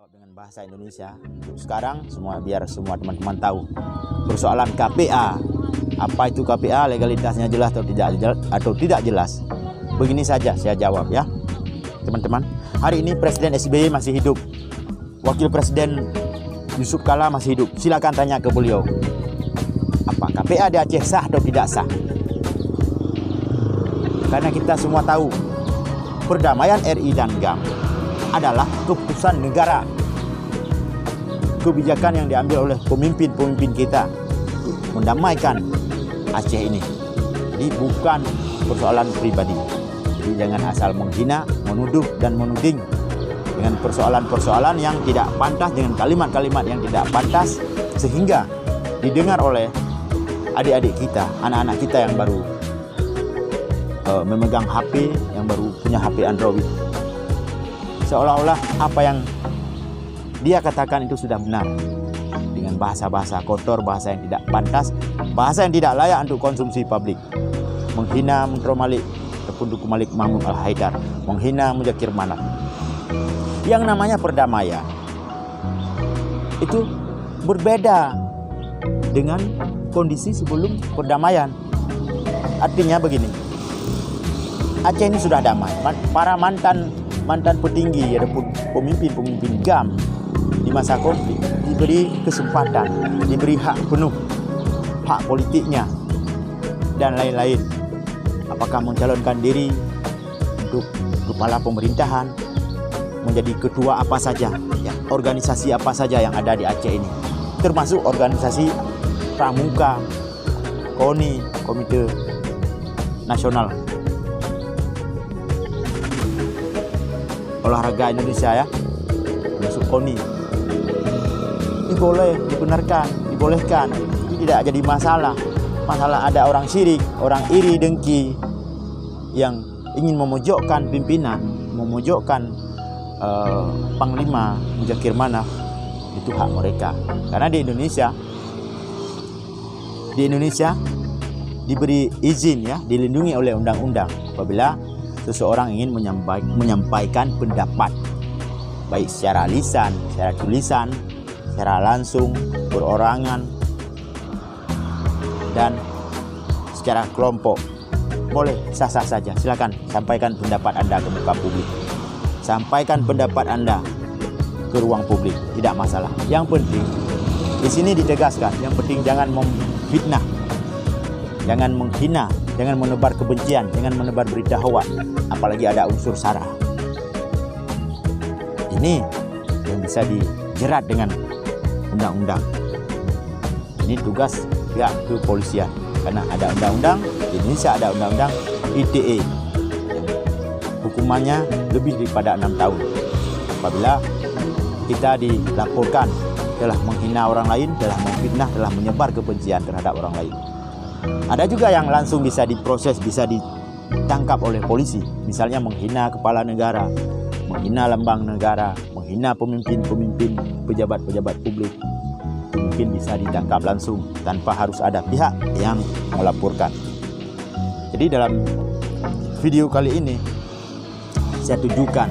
jawab dengan bahasa Indonesia. Sekarang biar semua teman-teman tahu persoalan KPA. Apa itu KPA? Legalitasnya jelas atau tidak jelas? Begini saja saya jawab ya, teman-teman. Hari ini Presiden SBY masih hidup, Wakil Presiden Yusuf Kala masih hidup. Silakan tanya ke beliau, apa KPA di Aceh sah atau tidak sah? Karena kita semua tahu perdamaian RI dan GAM adalah keputusan negara, kebijakan yang diambil oleh pemimpin-pemimpin kita mendamaikan Aceh ini. Jadi bukan persoalan pribadi. Jadi jangan asal menghina, menuduh dan menuding dengan persoalan-persoalan yang tidak pantas, dengan kalimat-kalimat yang tidak pantas, sehingga didengar oleh adik-adik kita, anak-anak kita yang baru memegang HP, yang baru punya HP Android. Seolah-olah apa yang dia katakan itu sudah benar, dengan bahasa-bahasa kotor, bahasa yang tidak pantas, bahasa yang tidak layak untuk konsumsi publik. Menghina Menteri Malik ataupun Duku Malik Mahmud Al-Haidar, menghina Muzakir Manaf. Yang namanya perdamaian itu berbeda dengan kondisi sebelum perdamaian. Artinya begini, Aceh ini sudah damai. Para mantan petinggi ataupun pemimpin GAM di masa konflik diberi kesempatan, diberi hak penuh, hak politiknya dan lain-lain. Apakah mencalonkan diri untuk kepala pemerintahan, menjadi ketua apa saja, ya, organisasi apa saja yang ada di Aceh ini, termasuk organisasi pramuka, KONI, Komite Nasional Olahraga Indonesia, ya, masuk KONI. Ini boleh, dibenarkan, dibolehkan, ini tidak jadi masalah. Masalah ada orang syirik, orang iri dengki yang ingin memojokkan pimpinan, memojokkan Panglima Muzakir Manaf. Itu hak mereka. Karena di Indonesia diberi izin, ya, dilindungi oleh undang-undang apabila seseorang ingin menyampaikan pendapat, baik secara lisan, secara tulisan, secara langsung, perorangan, dan secara kelompok. Boleh, sah-sah saja. Silakan sampaikan pendapat Anda ke muka publik. Sampaikan pendapat Anda ke ruang publik, tidak masalah. Yang penting di sini ditegaskan, yang penting jangan memfitnah, jangan menghina, jangan menebar kebencian, jangan menebar berita hoax, apalagi ada unsur sara. Ini yang bisa dijerat dengan undang-undang. Ini tugas pihak kepolisian, karena ada undang-undang di Indonesia, ada undang-undang ITE. Hukumannya lebih daripada 6 tahun apabila kita dilaporkan telah menghina orang lain, telah memfitnah, telah menyebar kebencian terhadap orang lain. Ada juga yang langsung bisa diproses, bisa ditangkap oleh polisi. Misalnya menghina kepala negara, menghina lambang negara, menghina pemimpin-pemimpin, pejabat-pejabat publik. Mungkin bisa ditangkap langsung tanpa harus ada pihak yang melaporkan. Jadi dalam video kali ini saya tujukan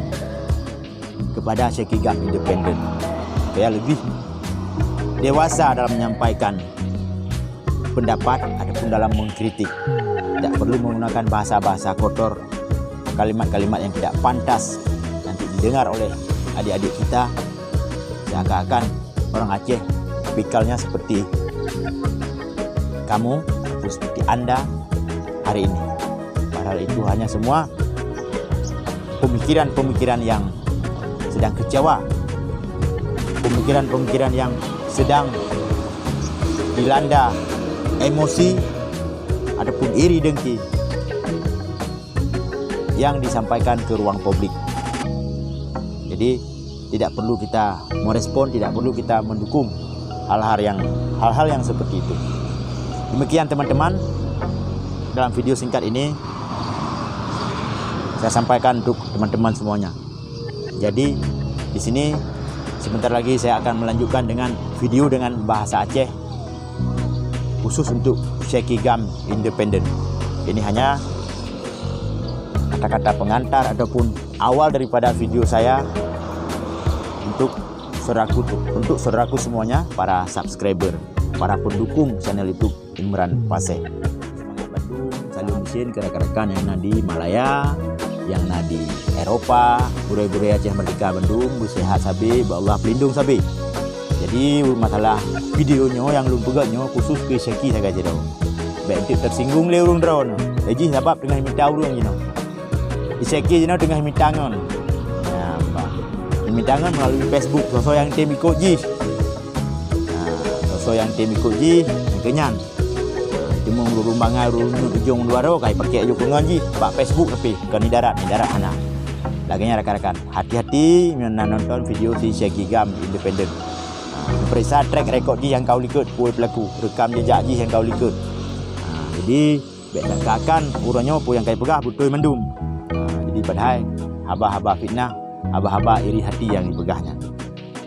kepada Syekh GAM independen supaya lebih dewasa dalam menyampaikan pendapat ataupun dalam mengkritik. Tidak perlu menggunakan bahasa-bahasa kotor, kalimat-kalimat yang tidak pantas nanti didengar oleh adik-adik kita, seakan-akan orang Aceh tipikalnya seperti kamu atau seperti Anda hari ini. Padahal itu hanya semua pemikiran-pemikiran yang sedang kecewa, pemikiran-pemikiran yang sedang dilanda emosi ataupun iri dengki yang disampaikan ke ruang publik. Jadi tidak perlu kita merespon, tidak perlu kita mendukung hal-hal yang seperti itu. Demikian teman-teman, dalam video singkat ini saya sampaikan untuk teman-teman semuanya. Jadi di sini sebentar lagi saya akan melanjutkan dengan video dengan bahasa Aceh khusus untuk Syekh GAM independen. Ini hanya kata-kata pengantar ataupun awal daripada video saya untuk untuk saudaraku semuanya, para subscriber, para pendukung channel YouTube Imran Paseh. Semangat Bandung, salam mesin ke rekan-rekan yang ada di Malaya, yang ada di Eropa, burai-burai Aceh Merdeka Bandung, bersehat sabi, Allah pelindung sabi. Jadi masalah videonya yang belum pegaknya khusus ke Syaki saya kata dah. Baik tersinggung le urung drone. Jadi sebab tengah minta urung je no. Syaki je no tengah minta ngon. Nampak. Minta ngon melalui Facebook sosok yang tem ikut ji. Sosok yang tem ikut ji kenyan. Cuma urung bangai urung ujung luar kai pakai ujung ngon ji. Pak Facebook tapi ke ni darat mana. Laginya rekan-rekan, hati-hati menonton video si Syaki Gam independen. Periksa track record je yang kau likut puai pelaku, rekam jejak je yang kau likut. Jadi baik tak akan urangnya pun yang kai pegah betul mendum. Jadi padahal haba-haba fitnah, haba-haba iri hati yang dipegahnya.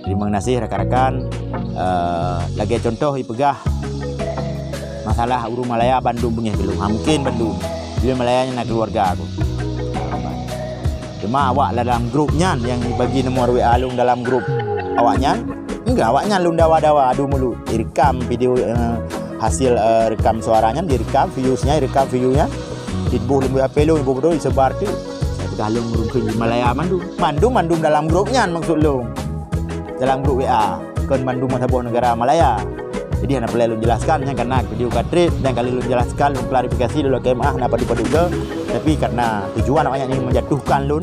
Terima kasih rekan-rekan. Lagi contoh dipegah masalah urung Malaya Bandung punya belum. Mungkin Bandung. Dia Malayanya nak keluarga aku. Cuma awak dalam grupnya yang bagi nombor WA lung dalam grup awaknya. Enggak, awaknya lun dawa-dawa adu mulut. Direkam video hasil rekam suaranya, direkam viewsnya, direkam viewnya. Dibuh lembu HP lu, ibu betul disebar tu. Saya sudah lung ke Malaya Bandung dalam grupnya maksud lu. Dalam grup WA kan Bandung sebuah negara Malaya. Jadi hanya perlu lu jelaskan karena video katrit dan kali lu jelaskan, lu klarifikasi dulu ke MA kenapa dipaduga. Tapi karena tujuan awaknya ini menjatuhkan lun,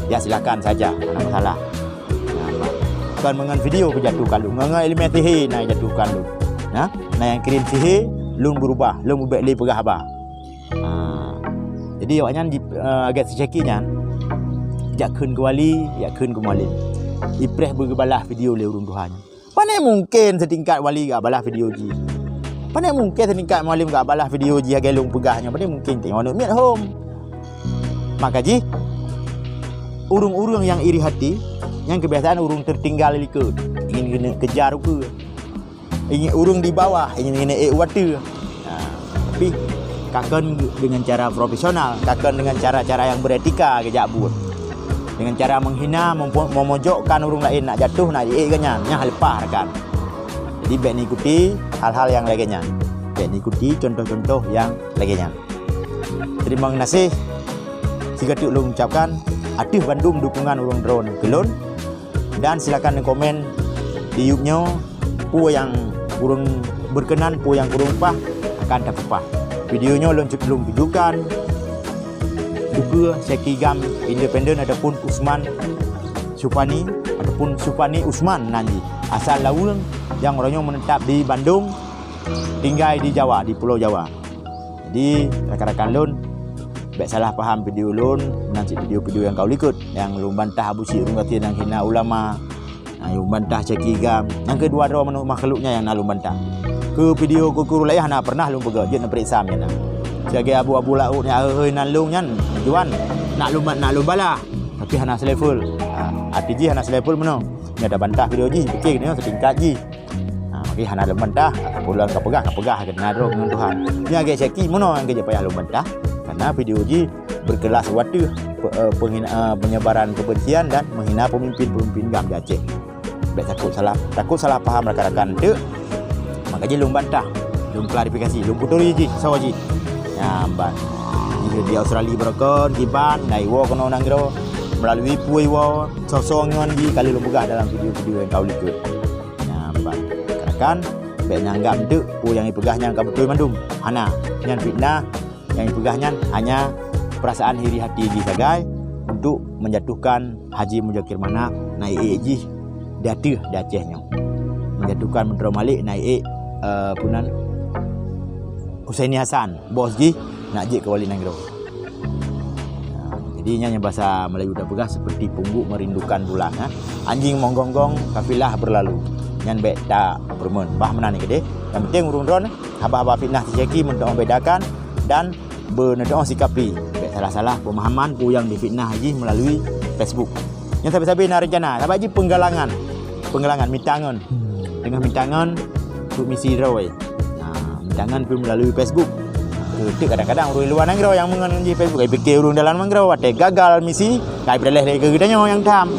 ya silakan saja, tidak masalah. Kan mengan video kejatuhkan lu, mengan elemen sihir nak jatuhkan lu. Nah yang kirim sihir lu berubah, lu ubek li pegah abah. Jadi awaknya agak secakinya jakkeun ke wali, yakkeun ke mualim. Ipreh bergebalah video le urung Tuhannya. Pane mungkin setingkat wali gak balah video ji. Pane mungkin setingkat mualim gak balah video ji agak lu pegahnya. Pane mungkin tengok nak miat home. Maka ji urung-urung yang iri hati, yang kebiasaan urung tertinggal likut, ingin kena kejar ke, ingin urung di bawah, ingin kena water. Tapi kakon dengan cara profesional, kakon dengan cara-cara yang beretika kejak buat. Dengan cara menghina, memojokkan urung lain nak jatuh, nak diikkannya, yang halpah rekan. Jadi baik ikuti hal-hal yang lainnya. Baik ikuti contoh-contoh yang lainnya. Terima kasih. Jika tu lu mengucapkan Aduh Bandung dukungan urung drone kelon. Dan silakan komen di YouTube-nya pu yang kurang berkenan, pu yang kurang pah akan dapat pah. Videonya belum tunjukkan juga Syaki Gam independen ataupun Usman Supani ataupun Supani Usman nanti asal laung yang orangnya menetap di Bandung, tinggal di Jawa, di Pulau Jawa. Jadi rekan-rekan lun baik salah paham video lun, nanti video-video yang kau likut, yang lu bantah Abu Syirung kata yang hina ulama, yang bantah Syaki Gam, yang kedua dua makhluknya yang nak lu bantah. Ke video kukuru layah nak pernah lu pegak je nak periksa nak. Sebagai abu-abu laut ni nan lu nyan, tuan nak lu balah, tapi hana selevel. ATG hana selevel mana? Ni ada bantah video ji, fikir ni setingkat ji. Maki hana lu bantah, pulang kau pegah kena ro dengan Tuhan. Ni agak Syaki mana yang kerja payah lu bantah? Karena video ji berkelas water penyebaran kebencian dan menghina pemimpin-pemimpin Gam di Aceh. Baik takut salah paham rakan-rakan tu. Maka ji lum bantah, lum klarifikasi, lum puturi ji, sawa ji. Nyambat. Jika di Australia berkon, di ban, naik wo kono nanggro melalui puai wo, sosongan ji kali lum pegah dalam video-video yang kau likut. Nyambat. Rakan baik nyanggap tu pu yang dipegahnya kau betul Bandung. Hana nyan fitnah yang dipegahnya hanya perasaan iri hati ji sagai untuk menjatuhkan Haji Muzakir Manap naik ji datuh di Acehnya, menjatuhkan Menteri Malik naik punan Husaini Hasan bos ji nak je ke Wali Nanggro. Jadinya yang bahasa Melayu dah pegah seperti pungguk merindukan bulan. Anjing menggonggong kafilah berlalu nyan baik tak bermen bah menan ni gede. Yang penting urung drone haba-haba fitnah Syaki untuk membedakan dan bernedoh sikapi baik salah-salah pemahaman pu yang difitnah haji melalui Facebook. Yang sabi-sabi nak rencana dapat haji penggalangan mintangan dengan mintangan untuk misi rawai. Mintangan pun melalui Facebook. Itu kadang-kadang orang luar Nanggro yang mengenai Facebook ai fikir urung dalam Nanggro ate gagal misi kai berleh ke gedanya yang tam.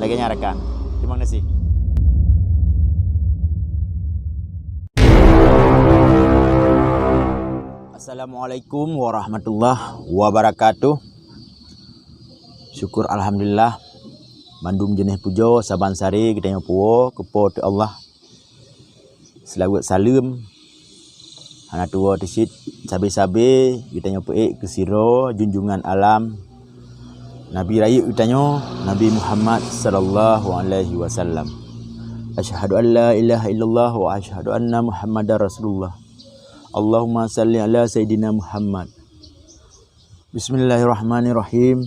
Lagi rekan. Terima kasih. Assalamualaikum warahmatullahi wabarakatuh. Syukur alhamdulillah. Mandum jenis pujo saban sari kita nyopo kepo Allah. Selawat salam. Hana tua tisit sabe-sabe kita nyopo ke siro junjungan alam. Nabi rayu kita Nabi Muhammad sallallahu alaihi wasallam. Asyhadu an la ilaha illallah wa asyhadu anna Muhammadar Rasulullah. Allahumma salli ala Sayyidina Muhammad. Bismillahirrahmanirrahim.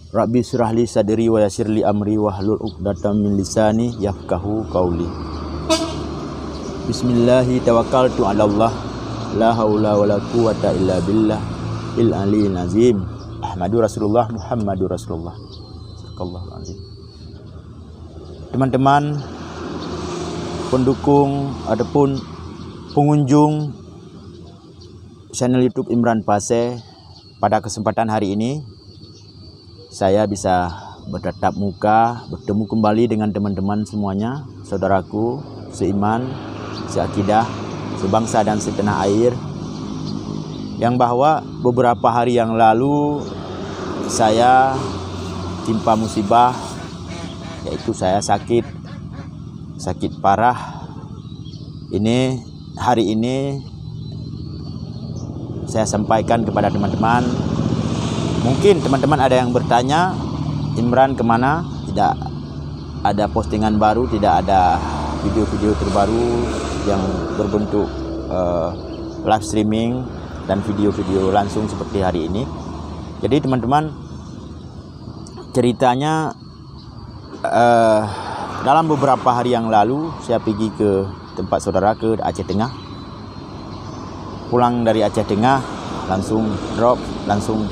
Rabbi syrah li sadri wa yassir li amri wahlul 'uqdatam min lisani yafqahu qawli. Bismillahi tawakkaltu 'ala Allah. La haula wala quwwata illa billah il aliyil azim. Ahmadu Rasulullah Muhammadur Rasulullah. Sallallahu alaihi. Teman-teman pendukung ataupun pengunjung channel YouTube Imran Pase, pada kesempatan hari ini saya bisa bertatap muka, bertemu kembali dengan teman-teman semuanya, saudaraku seiman, seakidah, sebangsa dan setanah air, yang bahwa beberapa hari yang lalu saya timpa musibah, yaitu saya sakit parah. Ini hari ini saya sampaikan kepada teman-teman. Mungkin teman-teman ada yang bertanya, Imran kemana? Tidak ada postingan baru, tidak ada video-video terbaru yang berbentuk live streaming dan video-video langsung seperti hari ini. Jadi teman-teman, ceritanya dalam beberapa hari yang lalu saya pergi ke tempat saudara ke Aceh Tengah. Pulang dari Aceh Tengah langsung drop, langsung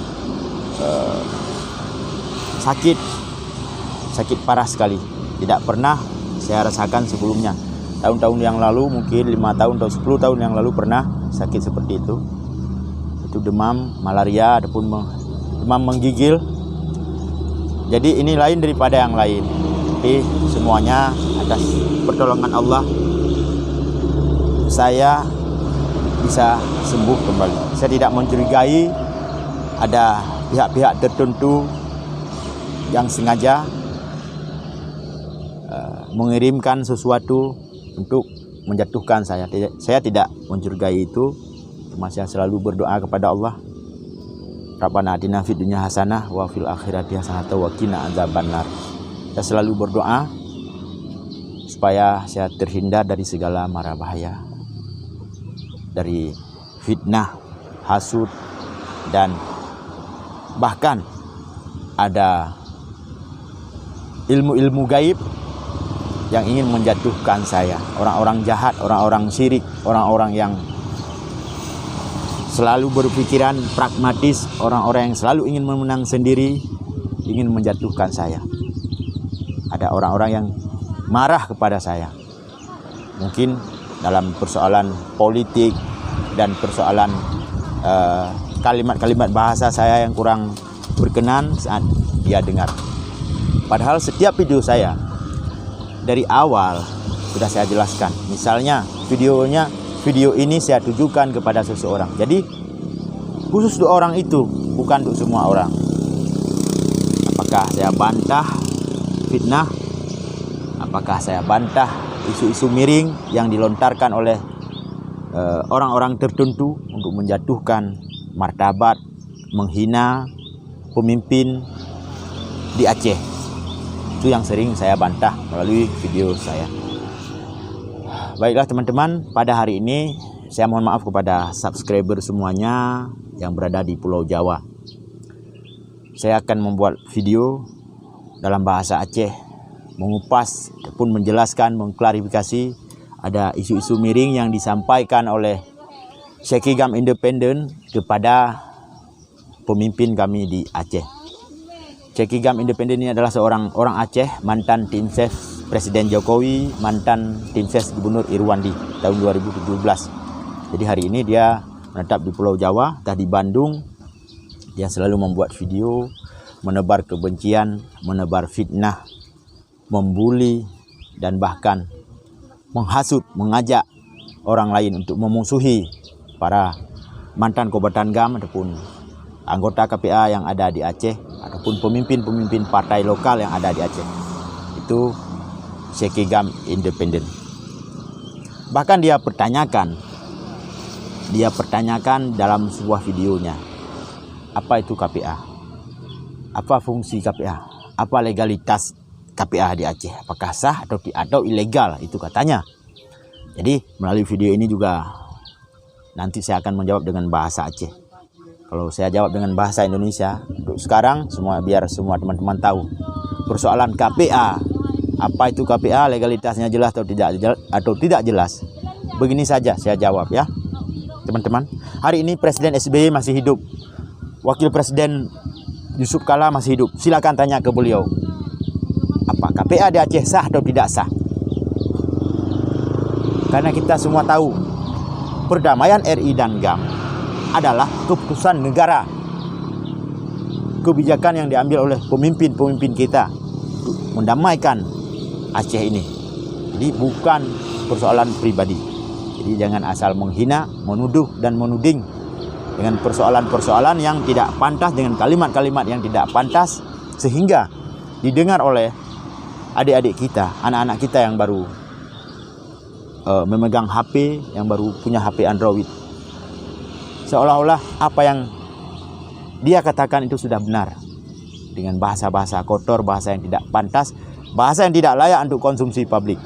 sakit parah sekali. Tidak pernah saya rasakan sebelumnya. Tahun-tahun yang lalu, mungkin 5 tahun atau 10 tahun yang lalu pernah sakit seperti itu. Itu demam, malaria, ataupun demam menggigil. Jadi ini lain daripada yang lain. Tapi semuanya atas pertolongan Allah saya bisa sembuh kembali. Saya tidak mencurigai ada pihak-pihak tertentu yang sengaja mengirimkan sesuatu untuk menjatuhkan saya. Saya tidak mencurigai itu. Cuma saya selalu berdoa kepada Allah. Rabbana atina fid dunya hasanah wa fil akhirati hasanah wa qina adzabannar. Saya selalu berdoa supaya saya terhindar dari segala mara bahaya, dari fitnah, hasud, dan bahkan ada ilmu-ilmu gaib yang ingin menjatuhkan saya. Orang-orang jahat, orang-orang syirik, orang-orang yang selalu berpikiran pragmatis, orang-orang yang selalu ingin memenang sendiri, ingin menjatuhkan saya. Ada orang-orang yang marah kepada saya. Mungkin dalam persoalan politik dan persoalan kalimat-kalimat bahasa saya yang kurang berkenan saat dia dengar. Padahal setiap video saya dari awal sudah saya jelaskan. Misalnya video ini saya tujukan kepada seseorang. Jadi khusus untuk orang itu, bukan untuk semua orang. Apakah saya bantah fitnah? Apakah saya bantah isu-isu miring yang dilontarkan oleh orang-orang tertentu untuk menjatuhkan martabat, menghina pemimpin di Aceh? Itu yang sering saya bantah melalui video saya. Baiklah teman-teman, pada hari ini saya mohon maaf kepada subscriber semuanya yang berada di Pulau Jawa. Saya akan membuat video dalam bahasa Aceh, mengupas ataupun menjelaskan, mengklarifikasi ada isu-isu miring yang disampaikan oleh Syekigam Independen kepada pemimpin kami di Aceh. Syekigam Independen ini adalah seorang orang Aceh, mantan tim ses Presiden Jokowi, mantan tim ses Gubernur Irwandi tahun 2017. Jadi hari ini dia menetap di Pulau Jawa, entah di Bandung. Dia selalu membuat video, menebar kebencian, menebar fitnah, membuli, dan bahkan menghasut, mengajak orang lain untuk memusuhi para mantan Kombatan GAM ataupun anggota KPA yang ada di Aceh ataupun pemimpin-pemimpin partai lokal yang ada di Aceh. Itu Syekh GAM independen. Bahkan dia pertanyakan dalam sebuah videonya, apa itu KPA? Apa fungsi KPA? Apa legalitas KPA di Aceh? Apakah sah atau ilegal? Itu katanya. Jadi melalui video ini juga nanti saya akan menjawab dengan bahasa Aceh. Kalau saya jawab dengan bahasa Indonesia untuk sekarang, biar semua teman-teman tahu persoalan KPA. Apa itu KPA? Legalitasnya jelas atau tidak jelas? Begini saja saya jawab ya, teman-teman. Hari ini Presiden SBY masih hidup, Wakil Presiden Yusuf Kala masih hidup. Silakan tanya ke beliau, apa KPA di Aceh sah atau tidak sah? Karena kita semua tahu perdamaian RI dan GAM adalah keputusan negara, kebijakan yang diambil oleh pemimpin-pemimpin kita untuk mendamaikan Aceh ini. Jadi bukan persoalan pribadi. Jadi jangan asal menghina, menuduh dan menuding dengan persoalan-persoalan yang tidak pantas, dengan kalimat-kalimat yang tidak pantas, sehingga didengar oleh adik-adik kita, anak-anak kita yang baru memegang HP, yang baru punya HP Android. Seolah-olah apa yang dia katakan itu sudah benar, dengan bahasa-bahasa kotor, bahasa yang tidak pantas, bahasa yang tidak layak untuk konsumsi publik.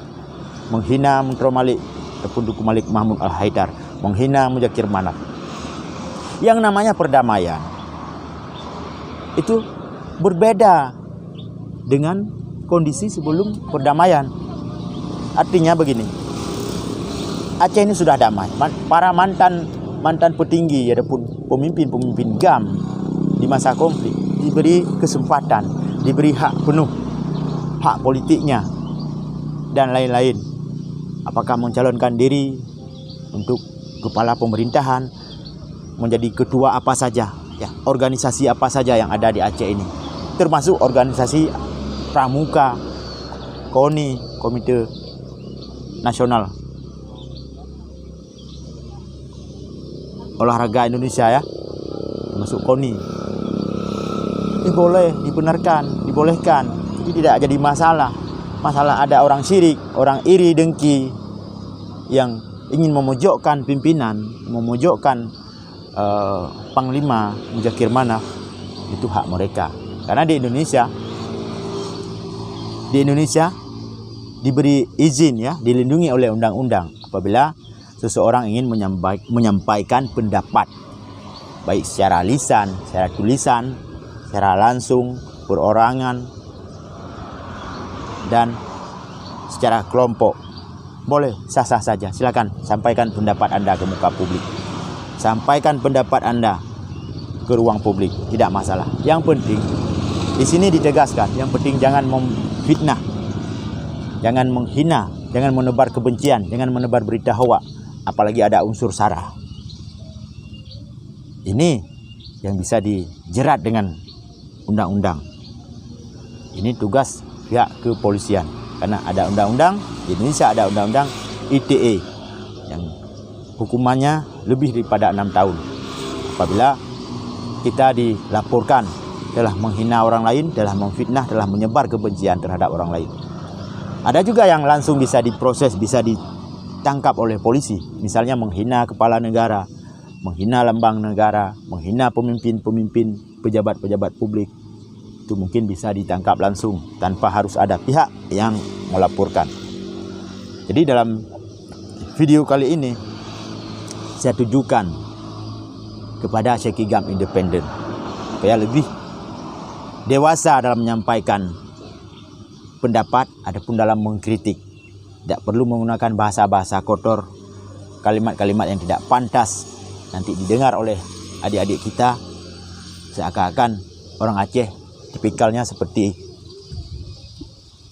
Menghina Menteri Malik ataupun Duku Malik Mahmud Al-Haidar, menghina Muzakir Manaf. Yang namanya perdamaian itu berbeda dengan kondisi sebelum perdamaian. Artinya begini, Aceh ini sudah damai. Para mantan petinggi ataupun pemimpin GAM di masa konflik diberi kesempatan, diberi hak penuh, hak politiknya dan lain-lain. Apakah mencalonkan diri untuk kepala pemerintahan, menjadi ketua apa saja, ya, organisasi apa saja yang ada di Aceh ini, termasuk organisasi Pramuka, KONI, Komite Nasional Olahraga Indonesia, ya, termasuk KONI. Ini boleh, dibenarkan, dibolehkan. Jadi tidak jadi masalah. Masalah ada orang syirik, orang iri dengki yang ingin memojokkan pimpinan, memojokkan Panglima Muzakir Manaf, itu hak mereka. Karena di Indonesia diberi izin, ya, dilindungi oleh undang-undang apabila seseorang ingin menyampaikan pendapat, baik secara lisan, secara tulisan, secara langsung, perorangan, dan secara kelompok. Boleh, sah-sah saja. Silakan sampaikan pendapat Anda ke muka publik. Sampaikan pendapat Anda ke ruang publik, tidak masalah. Yang penting di sini ditegaskan, yang penting jangan memfitnah, jangan menghina, jangan menebar kebencian, jangan menebar berita hoak, apalagi ada unsur sara. Ini yang bisa dijerat dengan undang-undang. Ini tugas pihak kepolisian, karena ada undang-undang di Indonesia, ada undang-undang ITE yang hukumannya lebih daripada 6 tahun apabila kita dilaporkan telah menghina orang lain, telah memfitnah, telah menyebar kebencian terhadap orang lain. Ada juga yang langsung bisa diproses, bisa ditangkap oleh polisi, misalnya menghina kepala negara, menghina lambang negara, menghina pemimpin-pemimpin, pejabat-pejabat publik. Itu mungkin bisa ditangkap langsung tanpa harus ada pihak yang melaporkan. Jadi dalam video kali ini saya tujukan kepada Syekh GAM independen supaya lebih dewasa dalam menyampaikan pendapat adapun dalam mengkritik. Tidak perlu menggunakan bahasa-bahasa kotor, kalimat-kalimat yang tidak pantas nanti didengar oleh adik-adik kita seakan-akan orang Aceh tipikalnya seperti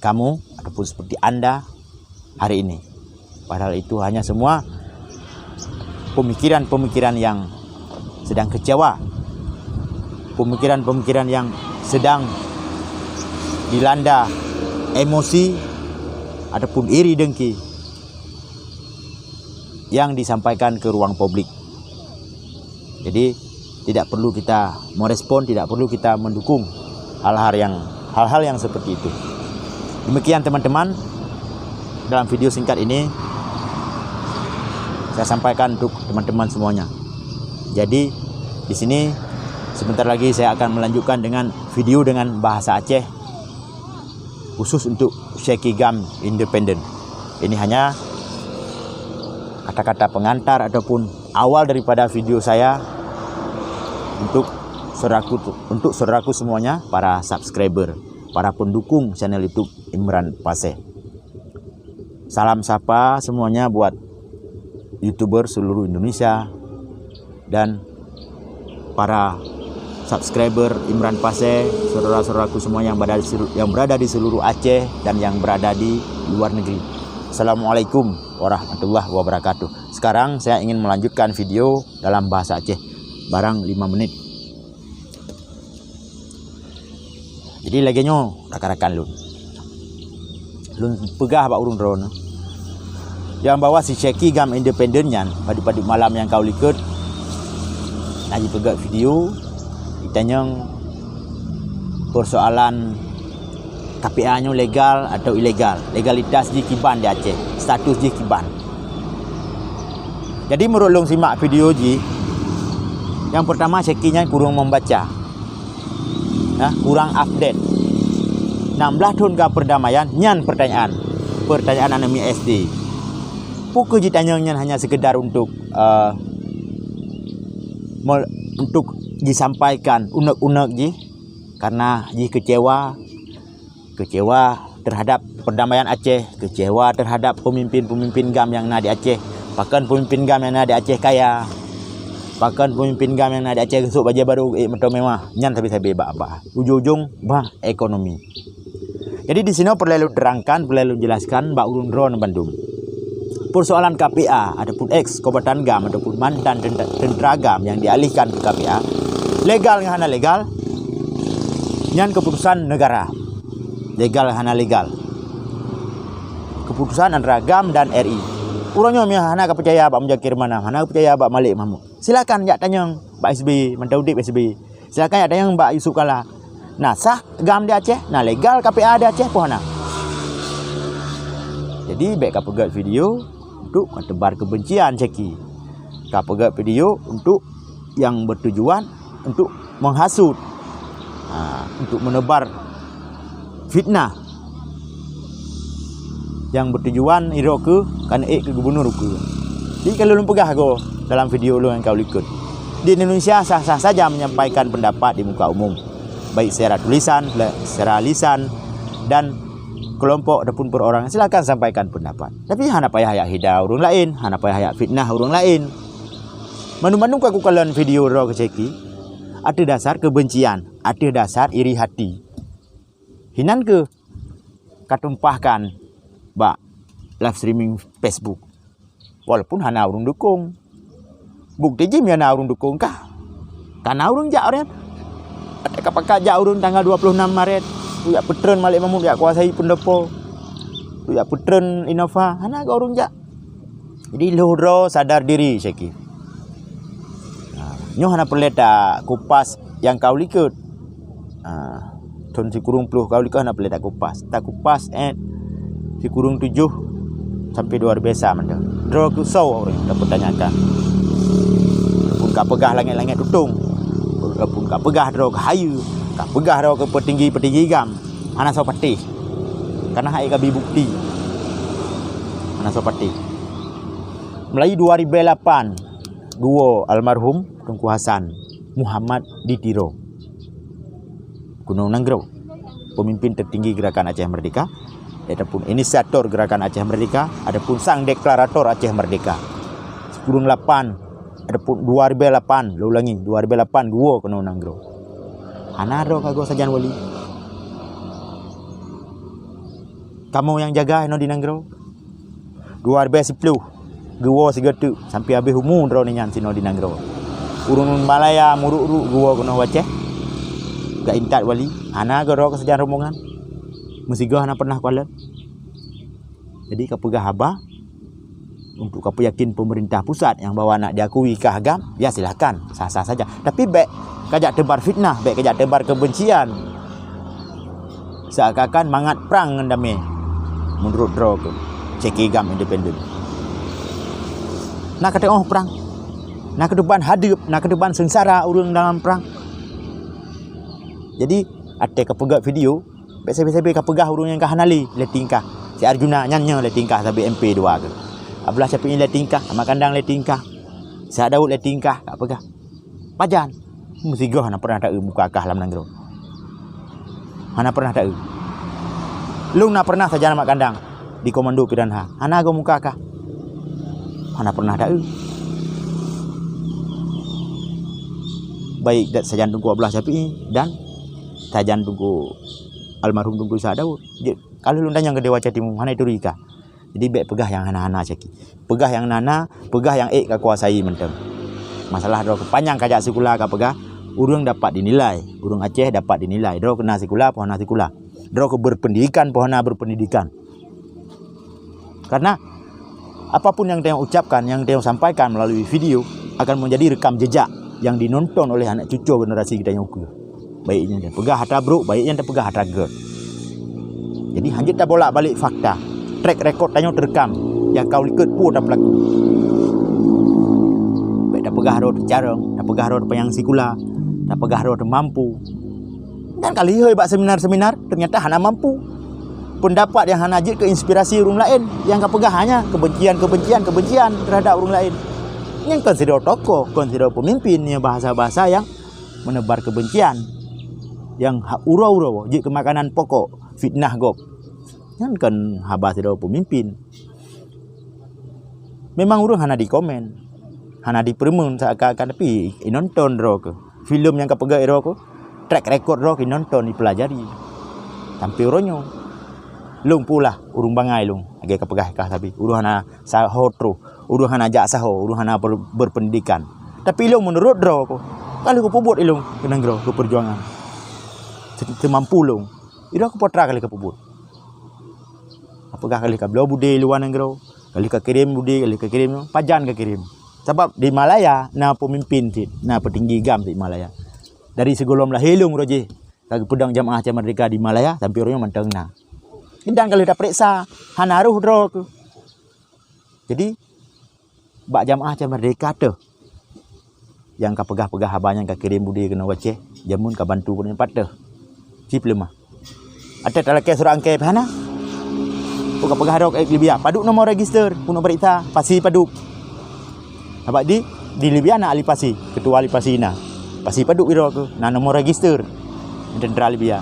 kamu ataupun seperti Anda hari ini. Padahal itu hanya semua pemikiran-pemikiran yang sedang kecewa, pemikiran-pemikiran yang sedang dilanda emosi ataupun iri dengki yang disampaikan ke ruang publik. Jadi tidak perlu kita merespon, tidak perlu kita mendukung hal-hal yang seperti itu. Demikian teman-teman, dalam video singkat ini saya sampaikan untuk teman-teman semuanya. Jadi di sini sebentar lagi saya akan melanjutkan dengan video dengan bahasa Aceh khusus untuk Syekhi Gam Independent. Ini hanya kata-kata pengantar ataupun awal daripada video saya untuk saudaraku semuanya, para subscriber, para pendukung channel YouTube Imran Paseh. Salam sapa semuanya buat YouTuber seluruh Indonesia dan para subscriber Imran Paseh, saudara-saudaraku semua yang berada di seluruh Aceh dan yang berada di luar negeri. Assalamualaikum warahmatullahi wabarakatuh. Sekarang saya ingin melanjutkan video dalam bahasa Aceh barang 5 menit. Jadi laginya rakan-rakan lun pegah bak urun drone yang bawa si Syekhi Gam Independent yan padu-padu malam yang kau likut lagi pegak video ditanya persoalan KPA nya legal atau ilegal, legalitas di Kiban di Aceh, status di Kiban. Jadi menurut long simak video ji, yang pertama Syekhi nya kurang membaca, kurang update. 16 tahun ke perdamaian nyan pertanyaan anami SD. Pukul ditanyanya hanya sekedar untuk disampaikan unek-unek ji, karena ji kecewa terhadap perdamaian Aceh, kecewa terhadap pemimpin-pemimpin GAM yang ada di Aceh, bahkan pemimpin GAM yang ada di Aceh kaya, bahkan pemimpin GAM yang ada di Aceh besok baju baru motor mewah, nyan tapi saya bebas apa ujung-ujung bah ekonomi. Jadi di sini perlu terangkan, perlu jelaskan Mbak Urun Drone Bandung. Persoalan KPA ataupun ex kombatan GAM ataupun mantan tentara GAM yang dialihkan ke KPA, legal ngana legal, nyan keputusan negara. Legal hana legal. Keputusan antara GAM dan RI. Urangnya hana kepercaya Pak Mujakir mana, hana kepercaya Pak Malik Mahmud. Silakan jak tanya Pak SBY, Menteri Udip SBY. Silakan jak tanya Pak Yusuf Kala. Nah, sah GAM di Aceh, nah legal KPA di Aceh pun hana. Jadi baik kapegat video untuk mentebar kebencian Syekhi. Kapegat video untuk yang bertujuan untuk menghasut, untuk menebar fitnah yang bertujuan iro ke ke gubernur ke. Jadi kalau lu pegah go dalam video lu yang kau ikut, di Indonesia sah-sah saja menyampaikan pendapat di muka umum, baik secara tulisan, secara lisan, dan kelompok ataupun perorangan. Silakan sampaikan pendapat. Tapi hana payah hayak hida urang lain, hana payah hayak fitnah urang lain. Manu-manu aku kalian video ro ke Syekhi, ada dasar kebencian, ada dasar iri hati. Hinan ke katumpahkan bak live streaming Facebook, walaupun hana urung dukung. Bukti jim ya na urung dukung kah? Karena urung jak orang. Ada kapak jak urung tanggal 26 Maret. Tu ya Petron Malik Mahmud ya kuasai pendopo. Tu ya Petron Innova hana ke urung jak. Jadi lohro sadar diri Syekhi. Nyoh hana peleta kupas yang kau likut. Ton si kurung 10 kau likut hana peleta kupas. Tak kupas si kurung 7 sampai luar biasa manda. Draw kusau orang dah pertanyakan. Pun kau pegah langit-langit tutung. Pun kau pegah draw ke hayu, kau pegah draw ke petinggi-petinggi GAM. Hana so patih. Karena hai kabi bukti. Hana so patih. Mulai 2008 duo almarhum Tunku Hasan Muhammad ditiro Gunung Nanggro, pemimpin tertinggi Gerakan Aceh Merdeka, adapun inisiator Gerakan Aceh Merdeka, adapun sang deklarator Aceh Merdeka. 10/8, adapun 2008, lo ulangi 2008 gua Gunung Nanggro. Anaro kago sajan wali. Kamu yang jaga eno di Nanggro. 2010 gua segetu sampai habis umur drone nyan sino di Nanggro. Urun Malaya muruk-uruk gua Gunung Aceh. Gak intat wali, hana garo ke sejarah rombongan. Mesti gua hana pernah kualat. Jadi kapegah haba untuk apa yakin pemerintah pusat yang bawa nak diakui ke agam, ya silakan, sah-sah saja. Tapi baik kajak tebar fitnah, baik kajak tebar kebencian, seakan-akan mangat perang ngendame. Menurut draw ke ceki agam independen. Nak kata perang, nak ke depan hadap, nak ke depan sengsara orang dalam perang. Jadi ada kepegak video, biasa-biasa kepegah orang yang kahanali le tingkah. Si Arjuna nyanyi le tingkah sampai MP2 ke. Ablah Syafi'i le tingkah, Ahmad Kandang le tingkah. Syah Daud le tingkah, tak pegah. Pajan. Mesti gah hana pernah tak muka akah dalam nanggro. Hana pernah tak. Lung nak pernah saja Ahmad Kandang di komando Piranha. Hana go muka akah. Hana pernah tak. Baik dat sajan tunggu Ablah Syafi'i dan sajan tunggu almarhum tunggu Syah Daud. Kalau lu tanya ke Dewa Catimu, hana itu rika. Jadi baik pegah yang hana-hana caki. Pegah yang nana, pegah yang kuasai mentem. Masalah draw kepanjang kajak sekula ka pegah, urang dapat dinilai, urang Aceh dapat dinilai. Draw kena sekula, pohona sekula. Draw ke berpendidikan, pohona berpendidikan. Karena apapun yang tengok ucapkan, yang tengok sampaikan melalui video akan menjadi rekam jejak yang dinonton oleh anak cucu generasi kita yang ukur. Baiknya dia pegah hata bro, baiknya dia pegah hata girl. Jadi hanya tak bolak-balik fakta. Track record tanya terekam yang kau ikut pun dah berlaku. Baik dah pegah roh tercarang, dah pegah roh payang sikula, dah pegah roh mampu. Dan kali ini buat seminar-seminar ternyata hana mampu. Pendapat yang hana jid ke inspirasi orang lain, yang kau pegah hanya kebencian terhadap orang lain. Yang konsider tokoh, konsider pemimpin, yang bahasa-bahasa yang menebar kebencian, yang urau-urau jid ke makanan pokok, fitnah gop. Kan habas dari pemimpin. Memang urang hana di komen, hana di permun seakan-akan tapi nonton draw ke. Filem yang kapegak draw ke, track record draw ke nonton dipelajari. Sampai uronyo. Lung pula urung bangai lung, agak kapegah kah tapi urang hana sahotro, urang hana jak saho, urang hana berpendidikan. Tapi lung menurut draw ko, kalau ko pubut ilung kenang draw ke perjuangan. Semampu lung. Ira ko potra kali ke pubut. Apakah kali ke belau budi luar negara, kali ke kirim budi, kali ke kirim pajan ke kirim. Sebab di Malaya na pemimpin tit, na petinggi gam di Malaya. Dari segolom lah helung roje, kaki pedang jamaah Aceh Merdeka di Malaya sampai orangnya menteng na. Dan kalau dah periksa, hanaruh draw ke. Jadi bak jamaah Aceh Merdeka tu, yang ka pegah-pegah abang yang ka kirim budi kena Aceh, jamun ka bantu pun empat tu. Cip lemah. Ada talakai surah angkai hana. Buka pegah dok Libya. Paduk nomor register puno berita pasi paduk. Apa di Libya na ahli pasi, ketua ahli pasi na. Pasi paduk iro ke na nomor register tentera Libya.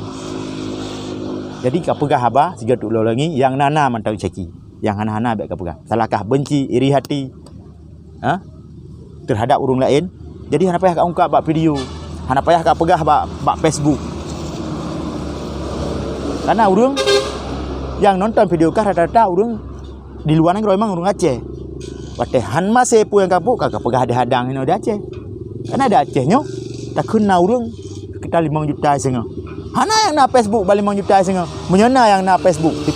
Jadi ka pegah haba siga tu lolangi yang nana mantau ceki. Yang hana-hana baik ka pegah. Salahkah benci, iri hati. Terhadap orang lain. Jadi hana payah ka ungkap bak video. Hana payah ka pegah bak Facebook. Karena orang yang nonton video kah rata-rata orang di luar negeri memang orang Aceh. Wate han masih pu yang kapuk kagak pegah ada hadang ini ada Aceh. Karena ada Acehnya tak kena orang kita 5 juta setengah. Hana yang na Facebook balik 5 juta setengah. Menyana yang na Facebook 10%.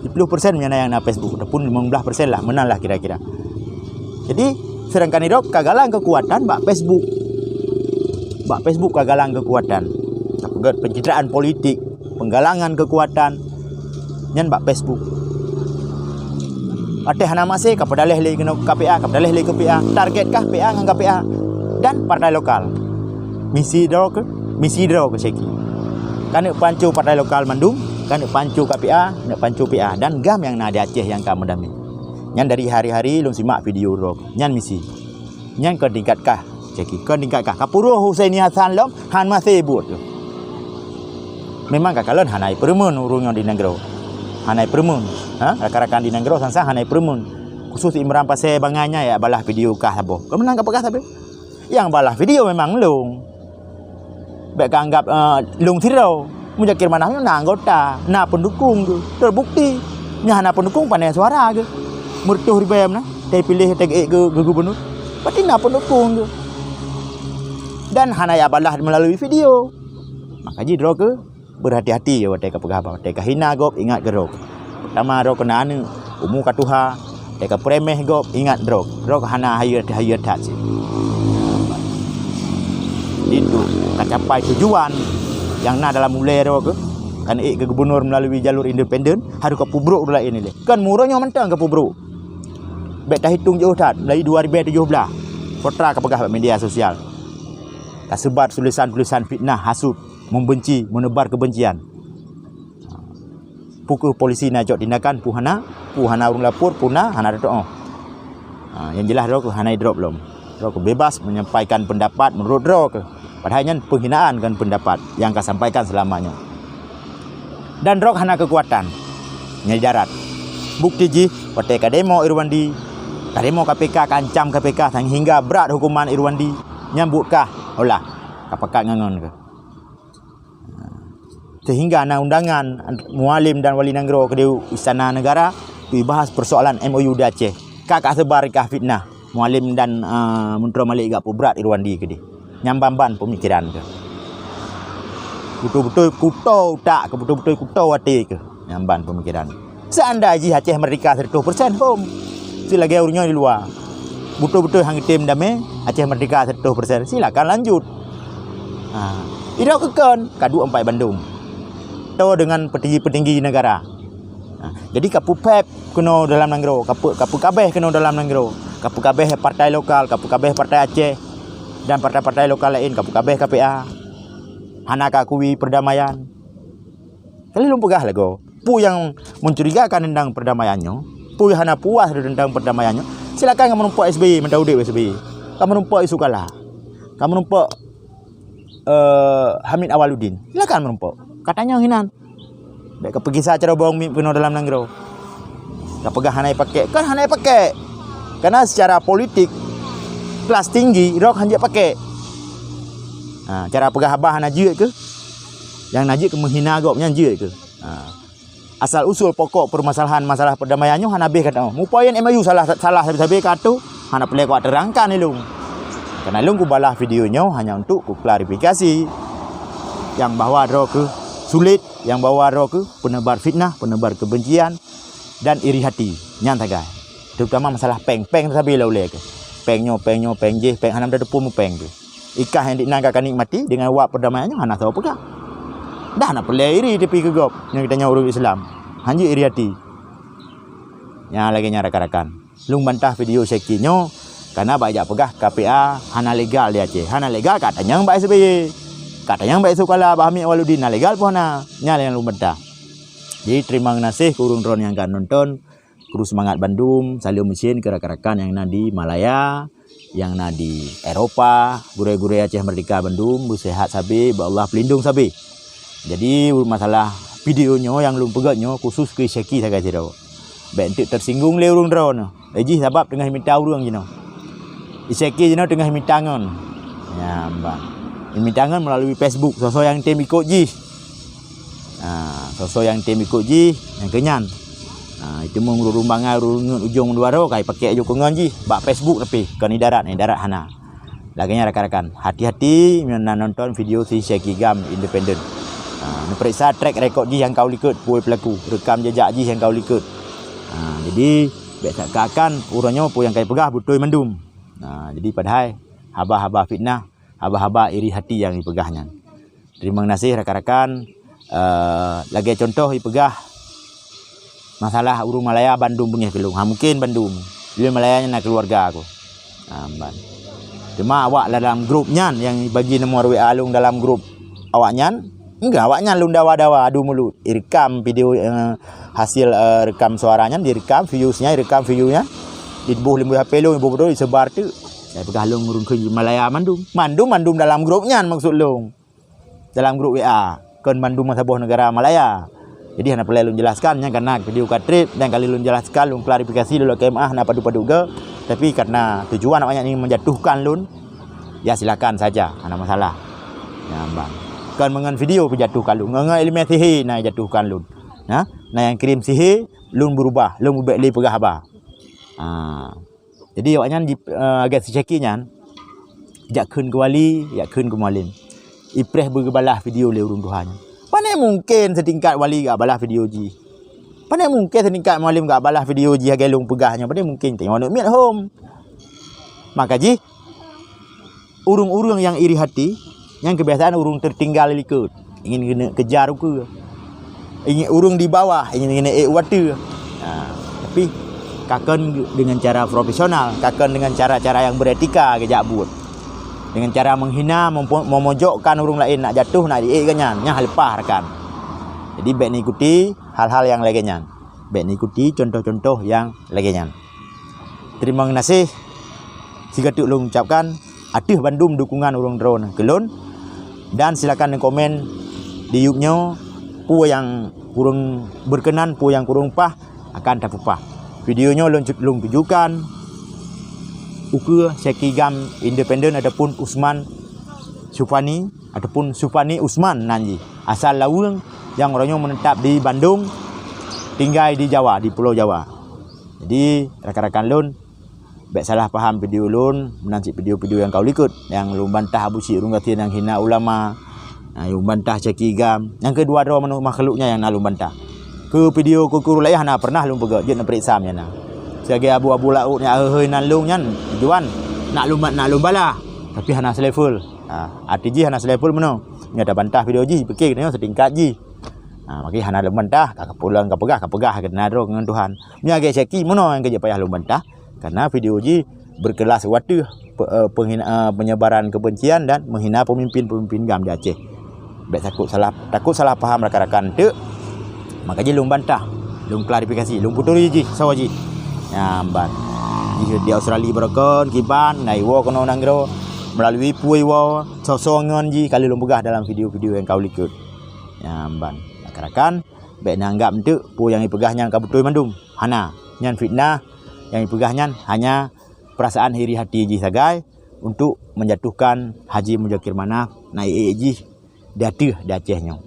10% menyana yang na Facebook. Ataupun 15% lah menang lah kira-kira. Jadi sedangkan itu kagalang kekuatan bak Facebook. Bak Facebook kagalang kekuatan. Pencitraan politik, penggalangan kekuatan nyan bak Facebook. Ate hana masih ka padaleh le kena KPA, ka padaleh le KPA. Target kah PA ngan KPA dan partai lokal. Misi draw ke seki. Kan pancu partai lokal Mandung, kan pancu KPA, nak pancu PA dan gam yang na di Aceh yang ka mendami. Nyan dari hari-hari lung simak video draw. Nyan misi. Nyan ke tingkat kah seki. Ke tingkat kah Kapuru Husaini Hasan Lom han masih buat. Memang kakalan hanai permun urung yang di negara. Hanai permun. Rakan-rakan di negara sansa hanai permun. Khusus Imran pasal banganya ya balah video kah sabo. Kau menang kapakah sabe? Yang balah video memang lung. Baik anggap lung tirau. Mujakir manahnya na anggota, na pendukung tu. Terbukti nya hana pendukung pandai suara ke. Murtuh ribam na. Tay pilih tag ke gubernur. Berarti na pendukung tu. Dan hana ya balah melalui video. Maka ji draw ke berhati-hati ya watai kapegah apa watai kahina gop ingat gerok pertama ro kena anu umu katuha deka premeh go ingat ro hana hayat hat itu capai tujuan yang na dalam mulai ro ke kan ke gubernur melalui jalur independen harus ke pubruk pula ini le kan murahnya mentang ke pubruk bet dah hitung jauh dah dari 2017 potra ke pegah media sosial kasebar tulisan-tulisan fitnah hasut membenci menebar kebencian pukul polisi najok tindakan puhana urung lapor puna hana drop yang jelas ro hana drop belum ro bebas menyampaikan pendapat menurut ro ke padahalnya penghinaan kan pendapat yang kau sampaikan selamanya dan ro hana kekuatan nyai darat bukti ji pate demo Irwandi demo KPK kancam KPK hingga berat hukuman Irwandi nyambutkah olah kapakat ngangon ke sehingga ana undangan mualim dan wali negara ke Istana Negara dibahas persoalan MOU di Aceh. Kakak sebar kah fitnah mualim dan Menteri Malik gak berat Irwandi ke dia. Nyambamban pemikiran ke. Betul-betul kutau tak ke betul-betul kutau hati ke. Nyamban pemikiran. Seandainya Aceh merdeka 100% home. Silagi urusnya di luar. Betul-betul hang tim damai Aceh merdeka 100%. Silakan lanjut. Tidak kekon kadu 4 Bandung. Atau dengan petinggi-petinggi negara. Jadi kapu PEP kena dalam negara, kapu kabeh kena dalam negara, kapu kabeh partai lokal, kapu kabeh partai Aceh dan partai-partai lokal lain, kapu kabeh KPA. Hana kakui perdamaian. Kali lu pegah lagu. Pu yang mencurigakan tentang perdamaiannya, pu yang hana puas tentang perdamaiannya, silakan kamu numpak SBY, mendaudi SBY. Kamu numpak Isukala. Kamu numpak Hamid Awaludin. Silakan menumpak. Katanya hinan. Baik pergi saja bawang mip kena dalam negara. Tak pegah hanai pakai. Kan hanai pakai. Karena secara politik kelas tinggi rok hanjak pakai. Cara pegah abah najik ke? Yang najik ke menghina gop nyanjik ke? Asal usul pokok permasalahan masalah perdamaiannya hana beh kata. Mupayan MOU salah habis-habis kata hana pelek kuat terangkan ni lung. Karena lung ku balah videonya hanya untuk ku klarifikasi yang bahwa rok ke sulit yang bawa roh ke penebar fitnah, penebar kebencian dan iri hati nyantagai. Terutama masalah peng sabi laule ke. Peng je, peng hanam dah depu mu peng tu. Ikah yang dinangkakan nikmati dengan wak perdamaiannya hana tahu pegang. Dah nak pelai iri tepi ke gop yang kita nyuruh Islam. Hanji iri hati. Yang lagi nyarakan. Lung bantah video sekinyo karena banyak pegah KPA hana legal di Aceh. Hana legal katanya Mbak SBY. Katanya Mbak Isukala Hamid Awaludin legal pun nyala yang lumenta. Jadi terima kasih kurun ron yang kan nonton. Kru semangat Bandung, salio mesin ke rakan-rakan yang di Malaya, yang di Eropa, gure-gure Aceh Merdeka Bandung, bersehat sabi, Allah pelindung sabi. Jadi masalah videonya yang lum pegaknya khusus ke Syaki saya kata dah. Bentuk tersinggung le urung ron. Eji sebab tengah minta urang jino. Syaki jino tengah minta ngon. Ya, mbak. Mintangan melalui Facebook sosok yang tem ikut ji. Sosok yang tem ikut ji yang kenyan. Itu mengurumbangai urungun ujung dua ro kai pakai jo kongon ji bak Facebook tapi kan ni darat hana. Laginya rakan-rakan, hati-hati nonton video si Syaki Gam independen. Periksa track record ji yang kau likut puai pelaku, rekam jejak ji yang kau likut. Jadi biasa akan urangnya pu yang kai pegah betul mendum. Jadi padahal haba-haba fitnah haba-haba iri hati yang dipegahnya. Terima kasih rakan-rakan. Lagi contoh dipegah masalah urung Malaya Bandung punya kelung. Mungkin Bandung. Dia Malayanya nak keluarga aku. Cuma awak dalam grupnya yang bagi nomor WA lung dalam grup awaknya. Enggak, awaknya lung dawa-dawa adu mulut. Rekam video hasil rekam suaranya direkam, viewsnya direkam videonya. Di buh limbu HP lu ibu bodoh disebar tu. Saya pegah long urung ke Malaya Mandum dalam grupnya maksud long. Dalam grup WA. Kan Bandung Masaboh negara Malaya. Jadi hana perlu long jelaskannya karena video katrit dan kali long jelaskan long klarifikasi dulu ke MA hana padu-padu ke. Tapi karena tujuan awaknya ingin menjatuhkan long. Ya silakan saja, hana masalah. Ya bang. Kan mengen video menjatuhkan long. Ngan elemen sihir nak jatuhkan long. Nah yang kirim sihir long berubah, long beli pegah apa. Jadi awaknya agak secakinya jak kun ke wali, jak kun ke mualim. Ipreh berbalah video le urung Tuhannya. Mana mungkin setingkat wali gak balah video ji. Pandai mungkin seningkat malim gak balas video ji hagelung pegahnya. Pandai mungkin tengok nak meet home. Maka ji urung-urung yang iri hati, yang kebiasaan urung tertinggal likut, ingin kena kejar ke, ingin urung di bawah, ingin kena water. Tapi kakon dengan cara profesional, kakon dengan cara-cara yang beretika kejak buat. Dengan cara menghina, memojokkan urung lain nak jatuh, nak diikannya, nyah lepas rekan. Jadi baik ni ikuti hal-hal yang lainnya. Baik ni ikuti contoh-contoh yang lainnya. Terima kasih. Jika tu ulung ucapkan, aduh bandum dukungan urung drone kelon, dan silakan komen di YouTube-nya pu yang kurang berkenan, pu yang kurang pah akan terpupah. Videonya ulung tunjukkan ukur Syekigam independen ataupun Usman Supani ataupun Supani Usman nanji asal lawang yang orangnya menetap di Bandung, tinggal di Jawa, di Pulau Jawa. Jadi rakan-rakan lun baik salah faham video lun menanti video-video yang kau likut, yang lun bantah Abu Syik, lun kata yang hina ulama, lun bantah Syekigam. Yang kedua-dua makhluknya yang lun bantah. Ke video kukur layah na pernah lun pegat, dia nak periksa nya. Sebagai abu-abu laut yang nan lung nyan tujuan nak lum bala tapi hana selevel. Arti ji hana selevel meno. Nya ada bantah video ji pikir kena setingkat ji. Maki hana lum bantah tak pulang ka pegah kena ro dengan Tuhan. Nya ge Syeki meno yang kerja payah lum bantah karena video ji berkelas water penyebaran kebencian dan menghina pemimpin-pemimpin gam di Aceh. Baik takut salah faham rakan-rakan tu. Maka ji lum bantah, lum klarifikasi, lum puturi ji sawaji. Nyamban di Australia berakon kiban nai wo kono nanggro melalui pui wo sosongan ji kali lum pegah dalam video-video yang kau likut. Nyamban rakan-rakan baik nanggap tu pu yang dipegahnya kau betul mandum hana nyan fitnah yang dipegahnya hanya perasaan iri hati ji sagai untuk menjatuhkan Haji Muzakir Manaf naik ji di Acehnya,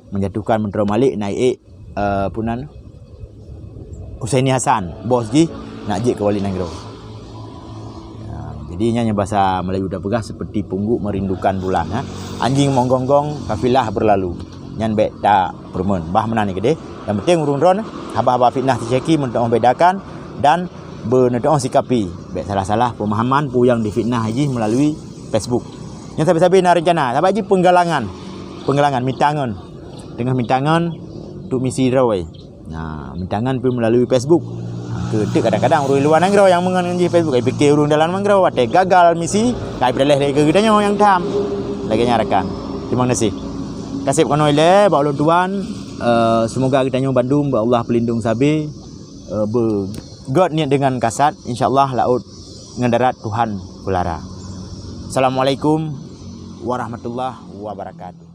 menjatuhkan Menteri Malik naik punan Husaini Hasan, bos ji nak je ke Wali Nanggro. Jadi nyanya bahasa Melayu dah pegah seperti pungguk merindukan bulan. Anjing menggonggong, kafilah berlalu. Nyan bet tak permen. Bah mana ni gede. Yang penting urung ron, haba-haba fitnah Syeki untuk membedakan dan benedong sikapi. Bet salah-salah pemahaman pu yang difitnah haji melalui Facebook. Yang sabi-sabi nak rencana, sabi haji penggalangan mintangan. Dengan mintangan untuk misi rawai. Mintangan pun melalui Facebook. Kedek kadang-kadang urus luar Nanggro yang mengenai Facebook, ai fikir urung dalam Nanggro ada gagal misi, kai berleh ke gedanya yang tam. Lagi nyarakan. Terima kasih. Kasih kono ile ba ulun tuan, semoga kita Bandung ba Allah pelindung sabi God niat dengan kasat, insyaallah laut ngendarat Tuhan pelara. Assalamualaikum warahmatullahi wabarakatuh.